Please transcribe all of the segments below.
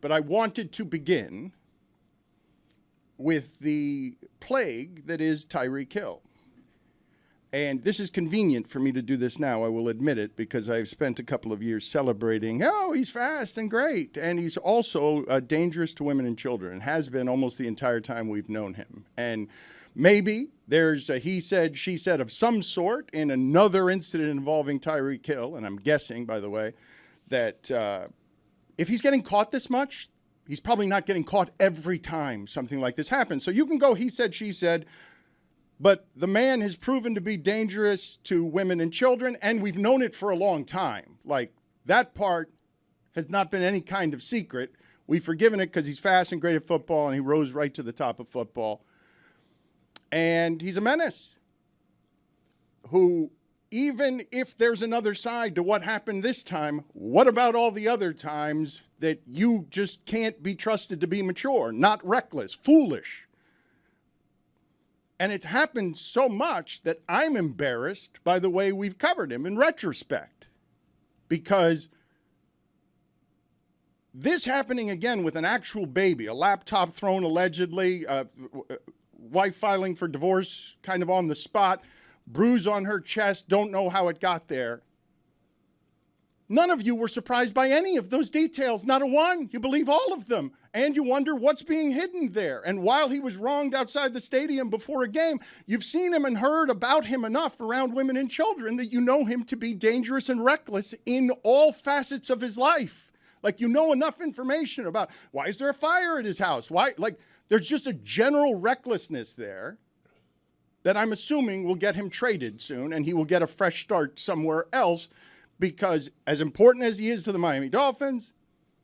but I wanted to begin with the plague that is Tyreek Hill. And this is convenient for me to do this now, I will admit it, because I've spent a couple of years celebrating, oh, he's fast and great. And he's also dangerous to women and children, and has been almost the entire time we've known him. And maybe there's a he said, she said of some sort in another incident involving Tyreek Hill. And I'm guessing, by the way, that if he's getting caught this much, he's probably not getting caught every time something like this happens. So you can go he said, she said, but the man has proven to be dangerous to women and children, and we've known it for a long time. Like, that part has not been any kind of secret. We've forgiven it because he's fast and great at football, and he rose right to the top of football. And he's a menace who, even if there's another side to what happened this time, what about all the other times that you just can't be trusted to be mature, not reckless, foolish? And it happened so much that I'm embarrassed by the way we've covered him in retrospect. Because this happening again with an actual baby, a laptop thrown allegedly, wife filing for divorce kind of on the spot, bruise on her chest, don't know how it got there. None of you were surprised by any of those details, not a one. You believe all of them, and you wonder what's being hidden there. And while he was wronged outside the stadium before a game, you've seen him and heard about him enough around women and children that you know him to be dangerous and reckless in all facets of his life. Like, you know enough information about why is there a fire at his house? Why, like, there's just a general recklessness there that I'm assuming will get him traded soon, and he will get a fresh start somewhere else. Because as important as he is to the Miami Dolphins,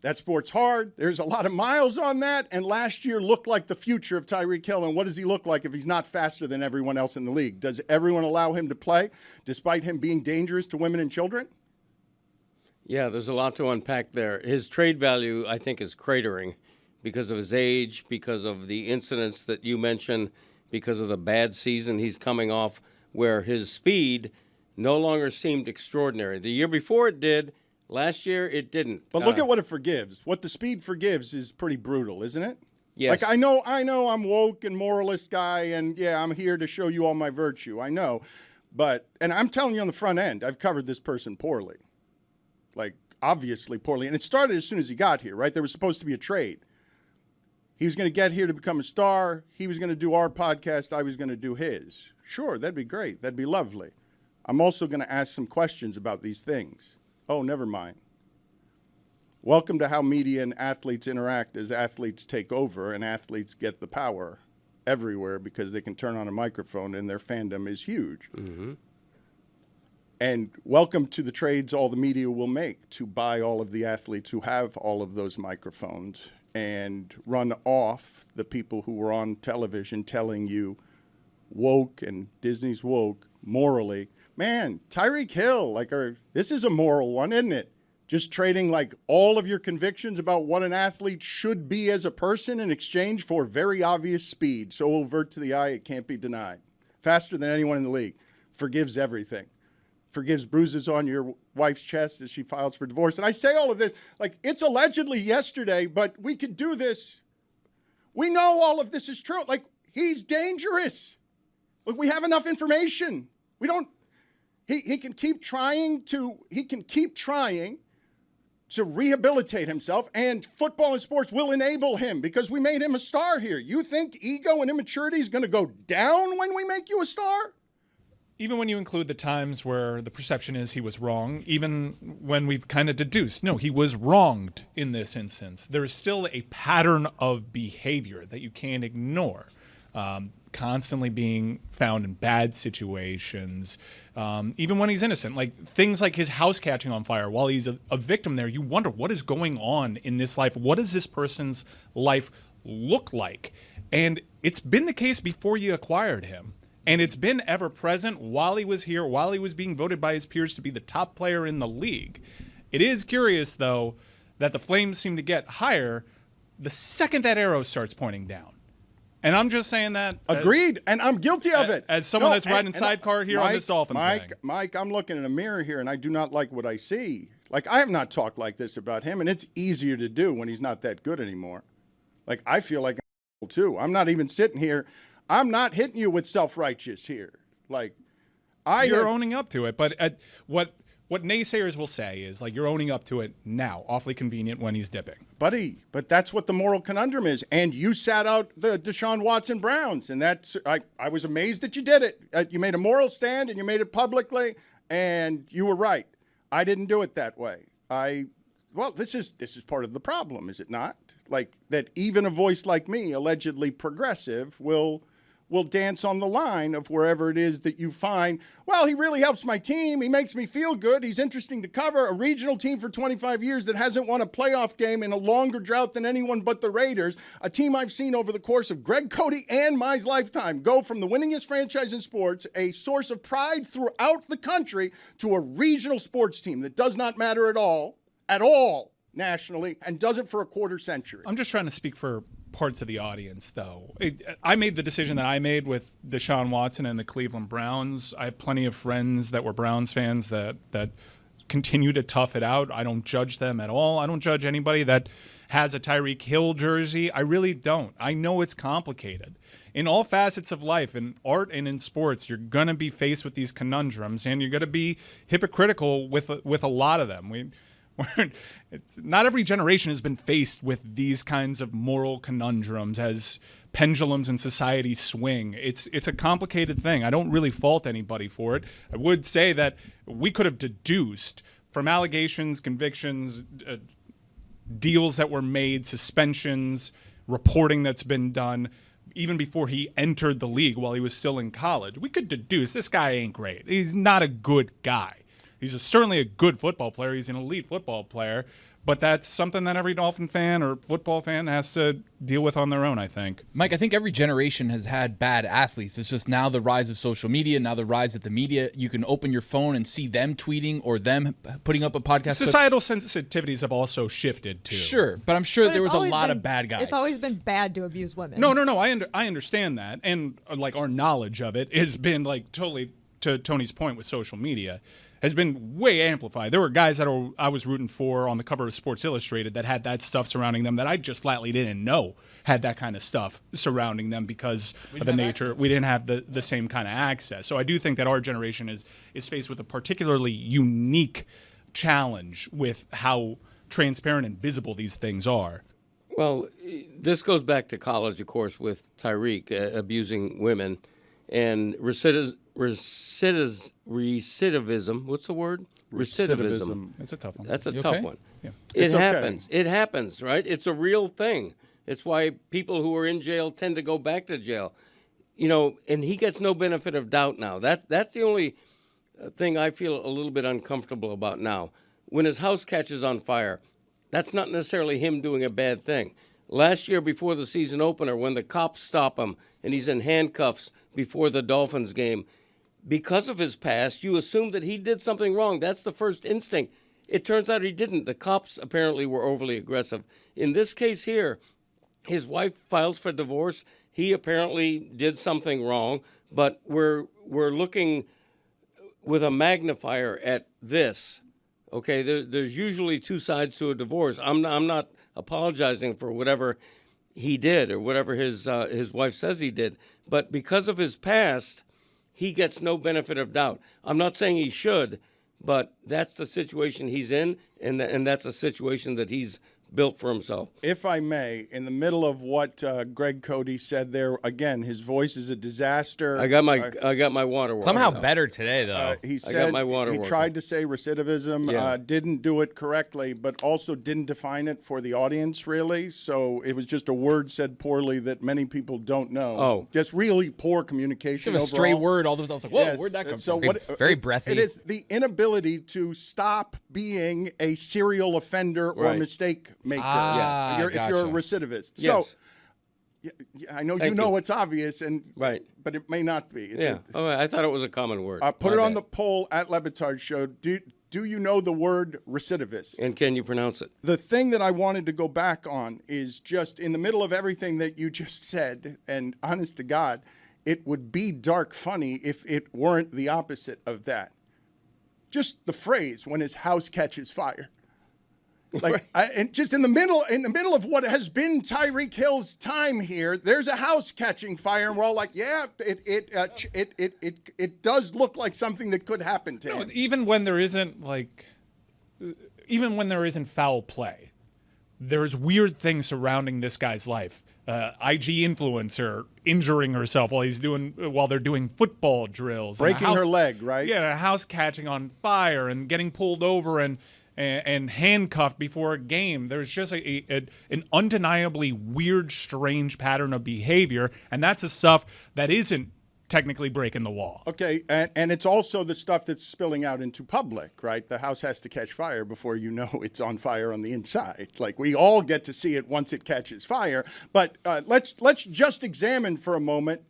that sport's hard. There's a lot of miles on that. And last year looked like the future of Tyreek Hill. And what does he look like if he's not faster than everyone else in the league? Does everyone allow him to play despite him being dangerous to women and children? Yeah, there's a lot to unpack there. His trade value, I think, is cratering because of his age, because of the incidents that you mentioned, because of the bad season he's coming off, where his speed no longer seemed extraordinary. The year before it did. Last year it didn't. But look at what it forgives. What the speed forgives is pretty brutal, isn't it? Yes. Like, I know I'm woke and moralist guy, and yeah, I'm here to show you all my virtue. I know. But, and I'm telling you on the front end, I've covered this person poorly. Like, obviously poorly. And it started as soon as he got here, right? There was supposed to be a trade. He was going to get here to become a star. He was going to do our podcast. I was going to do his. Sure, that'd be great. That'd be lovely. I'm also going to ask some questions about these things. Oh, never mind. Welcome to how media and athletes interact as athletes take over and athletes get the power everywhere because they can turn on a microphone and their fandom is huge. Mm-hmm. And welcome to the trades all the media will make to buy all of the athletes who have all of those microphones and run off the people who were on television telling you woke and Disney's woke morally. Man, Tyreek Hill, this is a moral one, isn't it? Just trading like all of your convictions about what an athlete should be as a person in exchange for very obvious speed. So overt to the eye, it can't be denied. Faster than anyone in the league. Forgives everything. Forgives bruises on your wife's chest as she files for divorce. And I say all of this, like, it's allegedly yesterday, but we could do this. We know all of this is true. Like, he's dangerous. Look, we have enough information. We don't. He can keep trying to rehabilitate himself, and football and sports will enable him because we made him a star here. You think ego and immaturity is going to go down when we make you a star? Even when you include the times where the perception is he was wrong, even when we've kind of deduced, no, he was wronged in this instance, there is still a pattern of behavior that you can't ignore. Constantly being found in bad situations, even when he's innocent. Like things like his house catching on fire while he's a victim there, you wonder what is going on in this life. What does this person's life look like? And it's been the case before you acquired him. And it's been ever present while he was here, while he was being voted by his peers to be the top player in the league. It is curious, though, that the flames seem to get higher the second that arrow starts pointing down. And I'm just saying that. Agreed. And I'm guilty of it. As someone that's riding sidecar here on this Dolphin thing. Mike, I'm looking in a mirror here, and I do not like what I see. Like, I have not talked like this about him, and it's easier to do when he's not that good anymore. Like, I feel like I'm too. I'm not even sitting here. I'm not hitting you with self-righteous here. Like, You're owning up to it, but what naysayers will say is, like, you're owning up to it now. Awfully convenient when he's dipping. Buddy, but that's what the moral conundrum is. And you sat out the Deshaun Watson Browns, and that's I was amazed that you did it. You made a moral stand, and you made it publicly, and you were right. I didn't do it that way. Well, this is part of the problem, is it not? Like, that even a voice like me, allegedly progressive, will dance on the line of wherever it is that you find, well, he really helps my team. He makes me feel good. He's interesting to cover. A regional team for 25 years that hasn't won a playoff game in a longer drought than anyone but the Raiders. A team I've seen over the course of Greg Cody and my lifetime go from the winningest franchise in sports, a source of pride throughout the country, to a regional sports team that does not matter at all nationally, and doesn't for a quarter century. I'm just trying to speak for parts of the audience, though. I made the decision that I made with Deshaun Watson and the Cleveland Browns. I have plenty of friends that were Browns fans that continue to tough it out. I don't judge them at all. I don't judge anybody that has a Tyreek Hill jersey. I really don't. I know it's complicated. In all facets of life, in art and in sports, you're going to be faced with these conundrums, and you're going to be hypocritical with a lot of them. Not every generation has been faced with these kinds of moral conundrums as pendulums in society swing. It's a complicated thing. I don't really fault anybody for it. I would say that we could have deduced from allegations, convictions, deals that were made, suspensions, reporting that's been done, even before he entered the league while he was still in college. We could deduce this guy ain't great. He's not a good guy. He's certainly a good football player. He's an elite football player. But that's something that every Dolphin fan or football fan has to deal with on their own, I think. Mike, I think every generation has had bad athletes. It's just now the rise of social media, now the rise of the media. You can open your phone and see them tweeting or them putting up a podcast. Societal sensitivities have also shifted, too. Sure, but I'm sure there was a lot of bad guys. It's always been bad to abuse women. No, I understand that. And, like, our knowledge of it has been, like, totally, to Tony's point with social media, has been way amplified. There were guys that I was rooting for on the cover of Sports Illustrated that had that stuff surrounding them that I just flatly didn't know had that kind of stuff surrounding them because of the nature. We didn't have the same kind of access. So I do think that our generation is faced with a particularly unique challenge with how transparent and visible these things are. Well, this goes back to college, of course, with Tyreek abusing women and recidivism. What's the word? Recidivism. It's a tough one. That's a tough one. Yeah. It happens. It happens, right? It's a real thing. It's why people who are in jail tend to go back to jail. You know, and he gets no benefit of doubt now. That's the only thing I feel a little bit uncomfortable about now. When his house catches on fire, that's not necessarily him doing a bad thing. Last year before the season opener, when the cops stop him and he's in handcuffs before the Dolphins game, because of his past, you assume that he did something wrong. That's the first instinct. It turns out he didn't. The cops apparently were overly aggressive. In this case here, his wife files for divorce. He apparently did something wrong, but we're looking with a magnifier at this. Okay, there's usually two sides to a divorce. I'm not apologizing for whatever he did or whatever his wife says he did, but because of his past, he gets no benefit of doubt. I'm not saying he should, but that's the situation he's in, and that's a situation that he's built for himself. If I may, in the middle of what Greg Cody said there, again, his voice is a disaster. I got my water. Somehow better today, though. He said I got my water. He tried to say recidivism, didn't do it correctly, but also didn't define it for the audience really. So it was just a word said poorly that many people don't know. Oh, just really poor communication. Give a stray word. All those. I was like, whoa, Yes. where'd that come So from? what- Very breathy. It is the inability to stop being a serial offender or Right. mistake maker. Ah, If you're a gotcha. recidivist. Yes. So I know Thank you know you. it's obvious, Right. but it may not be. It's Yeah. I thought it was a common word. put My it on bad. the poll at Le Batard Show. Do you know the word recidivist? And can you pronounce it? The thing that I wanted to go back on is just in the middle of everything that you just said, and honest to God, it would be dark funny if it weren't the opposite of that. just the phrase "when his house catches fire." Like, and just in the middle of what has been Tyreek Hill's time here, there's a house catching fire, and we're all like, yeah, it does look like something that could happen to him. Even when there isn't foul play, there's weird things surrounding this guy's life. IG influencer injuring herself while they're doing football drills, breaking her leg, right? Yeah, a house catching on fire and getting pulled over and handcuffed before a game. There's just an undeniably weird, strange pattern of behavior, and that's the stuff that isn't technically breaking the law. Okay, and it's also the stuff that's spilling out into public, right? The house has to catch fire before you know it's on fire on the inside. Like, we all get to see it once it catches fire. But let's just examine for a moment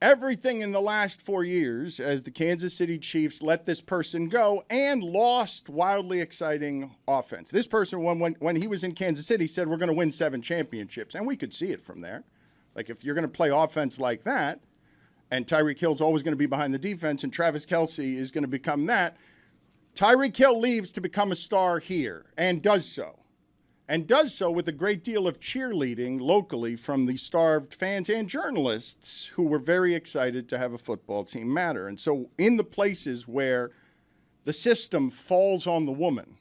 everything in the last 4 years as the Kansas City Chiefs let this person go and lost wildly exciting offense. This person, when he was in Kansas City, said we're going to win 7 championships, and we could see it from there. Like, if you're going to play offense like that, and Tyreek Hill's always going to be behind the defense, and Travis Kelce is going to become that, Tyreek Hill leaves to become a star here, and does so. And does so with a great deal of cheerleading locally from the starved fans and journalists who were very excited to have a football team matter. And so in the places where the system falls on the woman,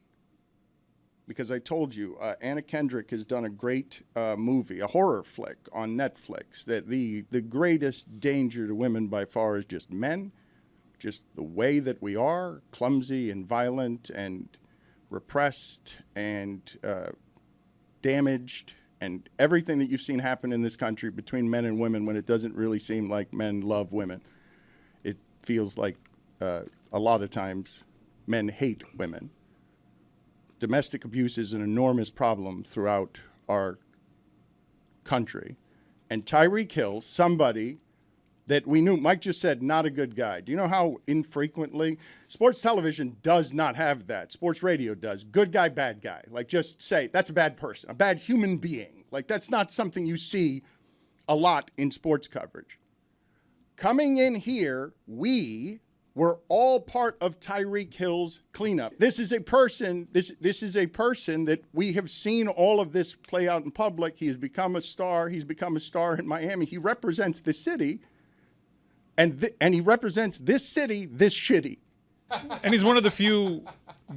because I told you, Anna Kendrick has done a great movie, a horror flick on Netflix, that the greatest danger to women by far is just men, just the way that we are, clumsy and violent and repressed and damaged, and everything that you've seen happen in this country between men and women when it doesn't really seem like men love women. It feels like a lot of times men hate women. Domestic abuse is an enormous problem throughout our country. And Tyreek Hill, somebody that we knew, Mike just said, not a good guy. Do you know how infrequently? Sports television does not have that. Sports radio does. Good guy, bad guy. Like, just say, that's a bad person, a bad human being. Like, that's not something you see a lot in sports coverage. Coming in here, we were all part of Tyreek Hill's cleanup. This is a person, this is a person that we have seen all of this play out in public. He has become a star. He's become a star in Miami. He represents the city. And he represents this city, this shitty. And he's one of the few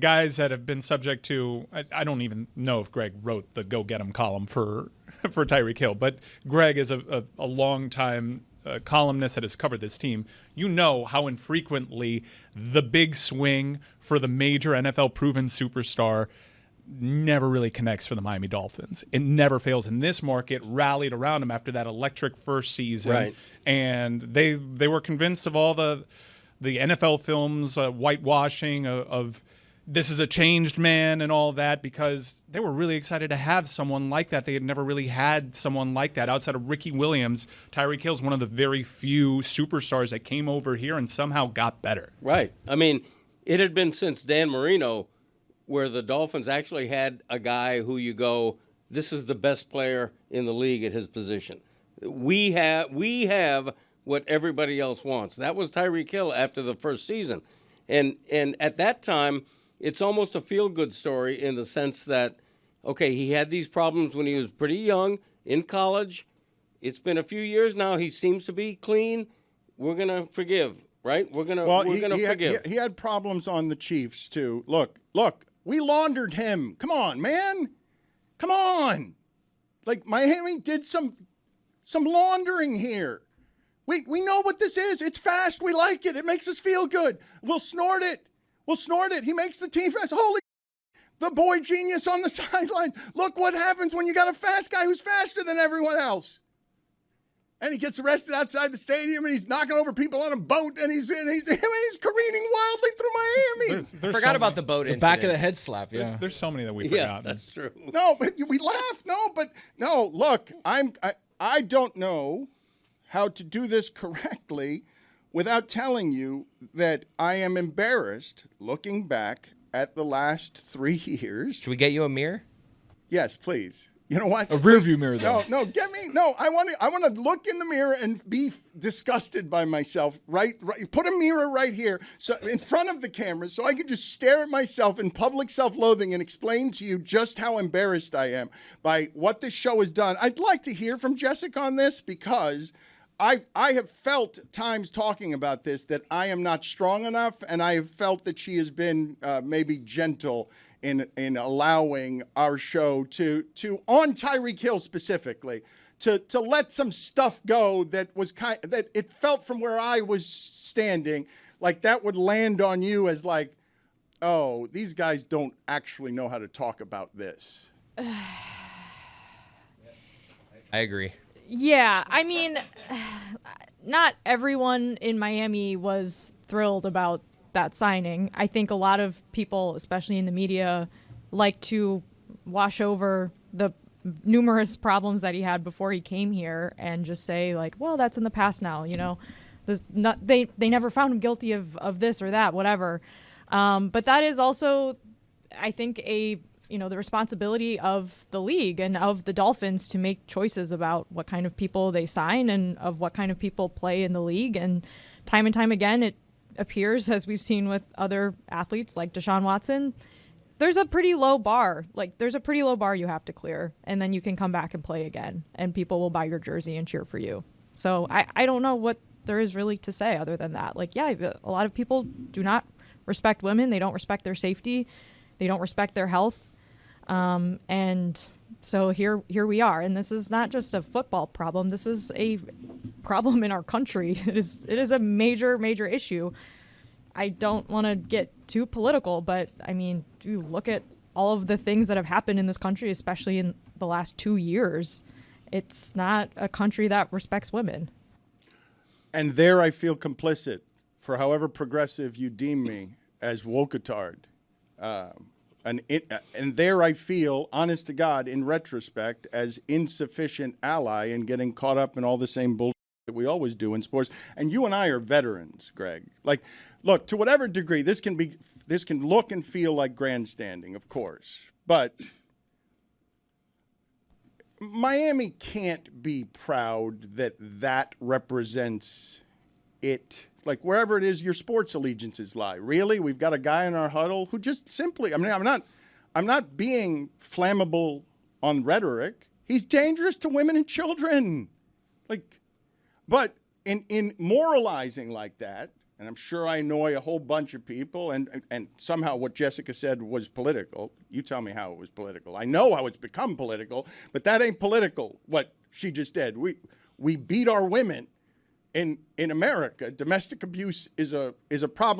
guys that have been subject to, I don't even know if Greg wrote the Go Get 'em column for Tyreek Hill, but Greg is a long-time columnist that has covered this team. You know how infrequently the big swing for the major NFL-proven superstar never really connects for the Miami Dolphins. It never fails. And this market rallied around him after that electric first season. Right. And they were convinced of all the NFL films, whitewashing of this is a changed man and all that, because they were really excited to have someone like that. They had never really had someone like that outside of Ricky Williams. Tyreek Hill's one of the very few superstars that came over here and somehow got better. Right. I mean, it had been since Dan Marino where the Dolphins actually had a guy who you go, this is the best player in the league at his position. We have what everybody else wants. That was Tyreek Hill after the first season. And at that time, it's almost a feel-good story in the sense that, okay, he had these problems when he was pretty young in college. It's been a few years now. He seems to be clean. We're going to forgive, right? We're going to forgive. He had problems on the Chiefs, too. Look, we laundered him. Come on, man. Come on. Like, Miami did some laundering here. We know what this is. It's fast. We like it. It makes us feel good. We'll snort it. He makes the team fast. Holy, the boy genius on the sideline. Look what happens when you got a fast guy who's faster than everyone else. And he gets arrested outside the stadium, and he's knocking over people on a boat, and he's careening wildly through Miami. Forgot about the boat incident. Back of the head slap, yeah. There's so many that we've Yeah, forgotten. that's true. No, but we laugh. No, look, I don't know how to do this correctly without telling you that I am embarrassed looking back at the last 3 years. Should we get you a mirror? Yes, please. You know what? A rear view mirror, though. No, I want to look in the mirror and be disgusted by myself. Right. Put a mirror right here, so in front of the camera, so I can just stare at myself in public self-loathing and explain to you just how embarrassed I am by what this show has done. I'd like to hear from Jessica on this, because I have felt times talking about this that I am not strong enough, and I have felt that she has been maybe gentle in allowing our show to on Tyreek Hill specifically to let some stuff go that was that it felt from where I was standing like that would land on you as like, oh, these guys don't actually know how to talk about this. I agree. Yeah, I mean, not everyone in Miami was thrilled about that signing. I think a lot of people, especially in the media, like to wash over the numerous problems that he had before he came here and just say like, well, that's in the past now, you know. They never found him guilty of this or that, whatever. But that is also, I think, the responsibility of the league and of the Dolphins to make choices about what kind of people they sign and of what kind of people play in the league. And time again, it appears, as we've seen with other athletes like Deshaun Watson, there's a pretty low bar. Like, there's a pretty low bar you have to clear, and then you can come back and play again, and people will buy your jersey and cheer for you. So I don't know what there is really to say other than that. Like, yeah, a lot of people do not respect women. They don't respect their safety. They don't respect their health. And so here we are. And this is not just a football problem. This is a problem in our country. It is a major issue. I don't want to get too political, but I mean, you look at all of the things that have happened in this country, especially in the last 2 years. It's not a country that respects women. And there I feel complicit for however progressive you deem me as wokatard. And there I feel, honest to God, in retrospect, as insufficient ally in getting caught up in all the same bullshit that we always do in sports. And you and I are veterans, Greg. Like, look, to whatever degree, this can look and feel like grandstanding, of course. But Miami can't be proud that represents it. Like, wherever it is your sports allegiances lie. Really? We've got a guy in our huddle who just simply, I mean, I'm not being flammable on rhetoric. He's dangerous to women and children. Like, but in moralizing like that, and I'm sure I annoy a whole bunch of people, and somehow what Jessica said was political. You tell me how it was political. I know how it's become political, but that ain't political, what she just did. We beat our women in America. Domestic abuse is a problem.